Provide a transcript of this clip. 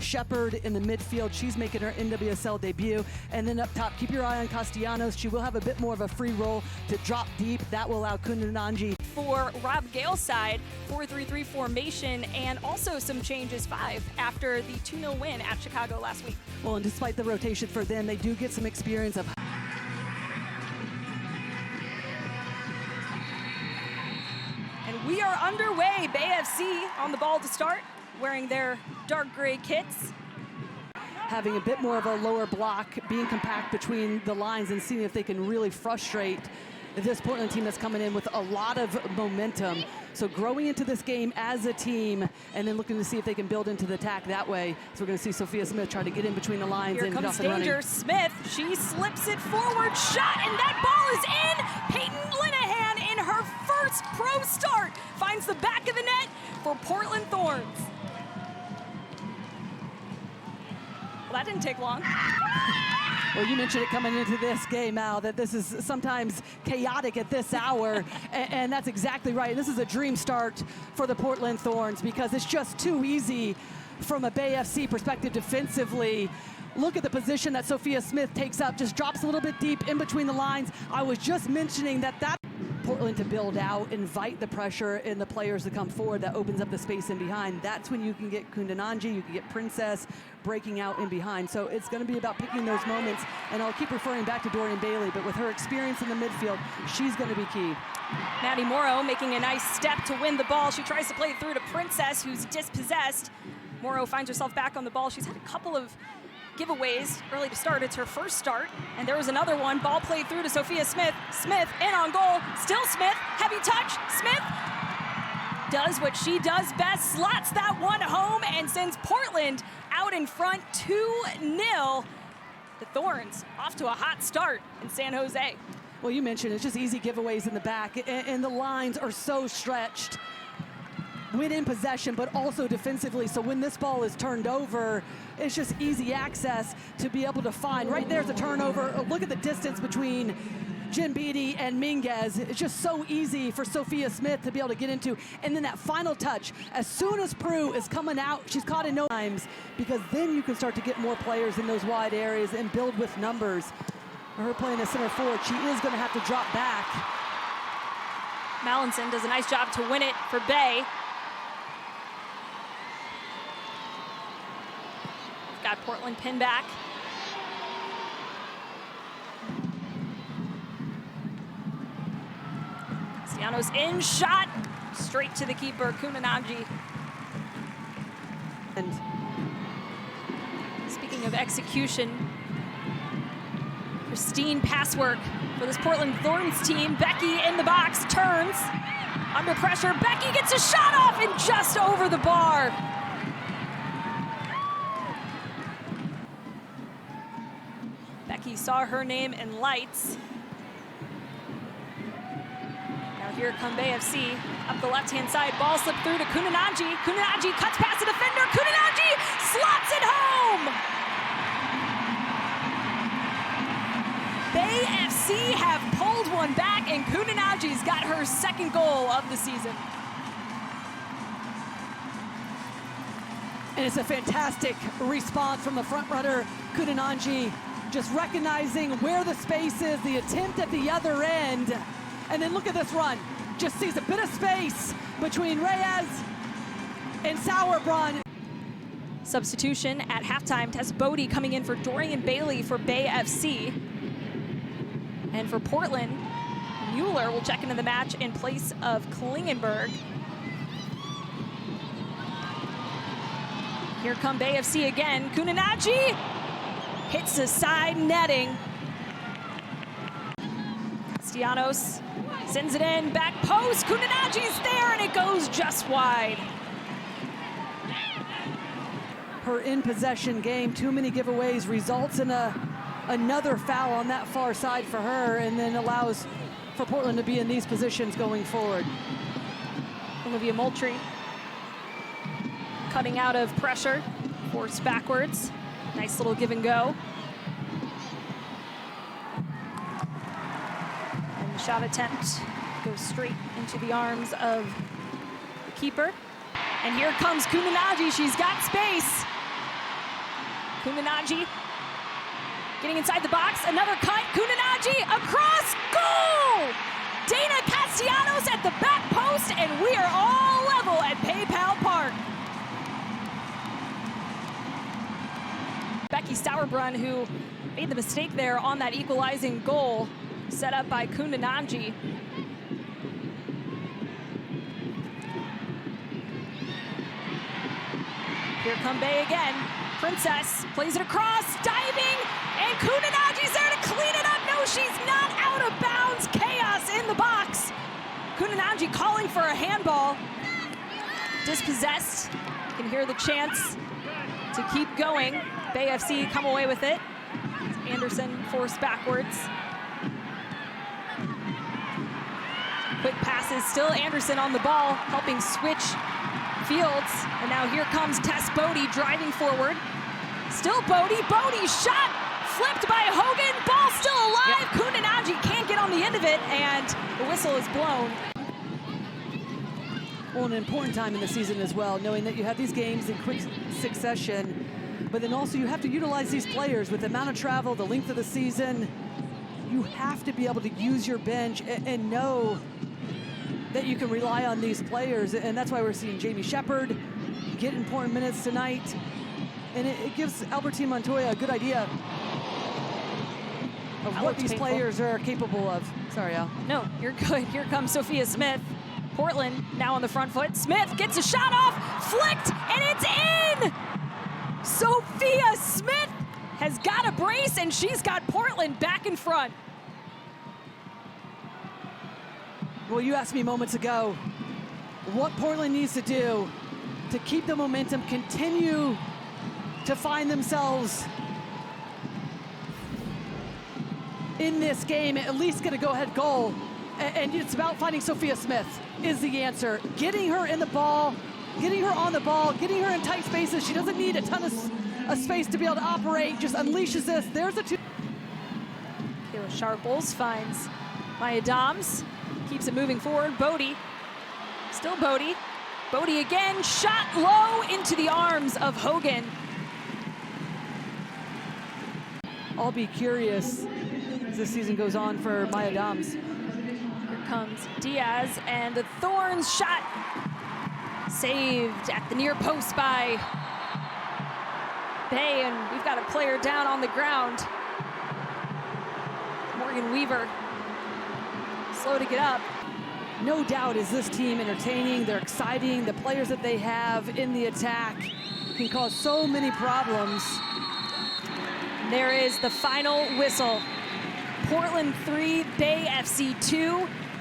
Shepard in the midfield. She's making her NWSL debut. And then up top, keep your eye on Castellanos. She will have a bit more of a free roll to drop deep. That will allow Kundananji. For Rob Gale's side, 4-3-3 formation, and also some changes 5 after the 2-0 win at Chicago last week. Well, and despite the rotation for them, they do get some experience of. And we are underway. Bay FC on the ball to start, wearing their dark gray kits. Having a bit more of a lower block, being compact between the lines and seeing if they can really frustrate this Portland team that's coming in with a lot of momentum. So growing into this game as a team and then looking to see if they can build into the attack that way. So we're going to see Sophia Smith try to get in between the lines. Here and comes get off and danger. running. Smith, she slips it forward, shot, and that ball is in. Peyton Linehan in her first pro start finds the back of the net for Portland Thorns. Well, that didn't take long. Well, you mentioned it coming into this game, Al, that this is sometimes chaotic at this hour, and that's exactly right. This is a dream start for the Portland Thorns because it's just too easy from a Bay FC perspective defensively. Look at the position that Sophia Smith takes up, just drops a little bit deep in between the lines. I was just mentioning that Portland to build out, invite the pressure in the players to come forward. That opens up the space in behind. That's when you can get Kundananji, you can get Princess breaking out in behind. So it's going to be about picking those moments, and I'll keep referring back to Dorian Bailey, but with her experience in the midfield, she's going to be key. Maddie Morrow making a nice step to win the ball. She tries to play it through to Princess, who's dispossessed. Morrow finds herself back on the ball. She's had a couple of giveaways early to start. It's her first start, and there was another one. Ball played through to Sophia Smith. Smith in on goal. Still Smith. Heavy touch. Smith does what she does best. Slots that one home and sends Portland out in front 2-0. The Thorns off to a hot start in San Jose. Well, you mentioned it's just easy giveaways in the back, and the lines are so stretched. Win in possession, but also defensively. So when this ball is turned over, it's just easy access to be able to find. Right there's a turnover. Look at the distance between Jen Beatty and Minguez. It's just so easy for Sophia Smith to be able to get into. And then that final touch, as soon as Prue is coming out, she's caught in no times, because then you can start to get more players in those wide areas and build with numbers. Her playing as center forward, she is going to have to drop back. Mallinson does a nice job to win it for Bay. Got Portland pinned back. Castellanos in, shot straight to the keeper, Kundananji. And speaking of execution, pristine pass work for this Portland Thorns team. Becky in the box, turns, under pressure. Becky gets a shot off and just over the bar. Becky saw her name in lights. Now here come Bay FC up the left-hand side. Ball slipped through to Kundananji. Kundananji cuts past the defender. Kundananji slots it home. Bay FC have pulled one back, and Kundananji's got her second goal of the season. And it's a fantastic response from the front runner, Kundananji. Just recognizing where the space is, the attempt at the other end. And then look at this run. Just sees a bit of space between Reyes and Sauerbrunn. Substitution at halftime. Tess Bodie coming in for Dorian Bailey for Bay FC. And for Portland, Mueller will check into the match in place of Klingenberg. Here come Bay FC again. Kundananji hits the side netting. Castellanos sends it in, back post. Kundananji's there, and it goes just wide. Her in-possession game, too many giveaways, results in another foul on that far side for her, and then allows for Portland to be in these positions going forward. Olivia Moultrie cutting out of pressure, forced backwards. Nice little give and go. And the shot attempt goes straight into the arms of the keeper. And here comes Kundananji. She's got space. Kundananji getting inside the box. Another cut. Kundananji across. Goal! Deyna Castellanos at the back post, and we are all level at PayPal Park. Becky Sauerbrunn, who made the mistake there on that equalizing goal, set up by Kundananji. Here come Bay again. Princess plays it across, diving, and Kundananji's there to clean it up. No, she's not out of bounds. Chaos in the box. Kundananji calling for a handball. Dispossessed. You can hear the chants to keep going. Bay FC come away with it. Anderson forced backwards. Quick passes, still Anderson on the ball, helping switch fields. And now here comes Tess Bodie driving forward. Still Bodie, shot, flipped by Hogan, ball still alive. Yep. Kundananji can't get on the end of it, and the whistle is blown. Well, an important time in the season as well, knowing that you have these games in quick succession, but then also you have to utilize these players with the amount of travel, the length of the season. You have to be able to use your bench and know that you can rely on these players, and that's why we're seeing Jamie Shepard get important minutes tonight, and it gives Albertine Montoya a good idea of what these players are capable of. Sorry, Al. No, you're good. Here comes Sophia Smith. Portland now on the front foot. Smith gets a shot off, flicked, and it's in! Sophia Smith has got a brace, and she's got Portland back in front. Well, you asked me moments ago what Portland needs to do to keep the momentum, continue to find themselves in this game, at least get a go-ahead goal. And it's about finding Sophia Smith is the answer. Getting her in the ball, getting her on the ball, getting her in tight spaces. She doesn't need a ton of space to be able to operate, just unleashes this. There's a two. Kayla Sharples finds Maya Doms. Keeps it moving forward. Bodie, still Bodie. Bodie again, shot low into the arms of Hogan. I'll be curious as this season goes on for Maya Doms. Here comes Diaz, and the Thorns shot saved at the near post by Bay, and we've got a player down on the ground. Morgan Weaver. Slow to get up. No doubt is this team entertaining, they're exciting, the players that they have in the attack can cause so many problems. There is the final whistle. Portland 3, Bay FC 2.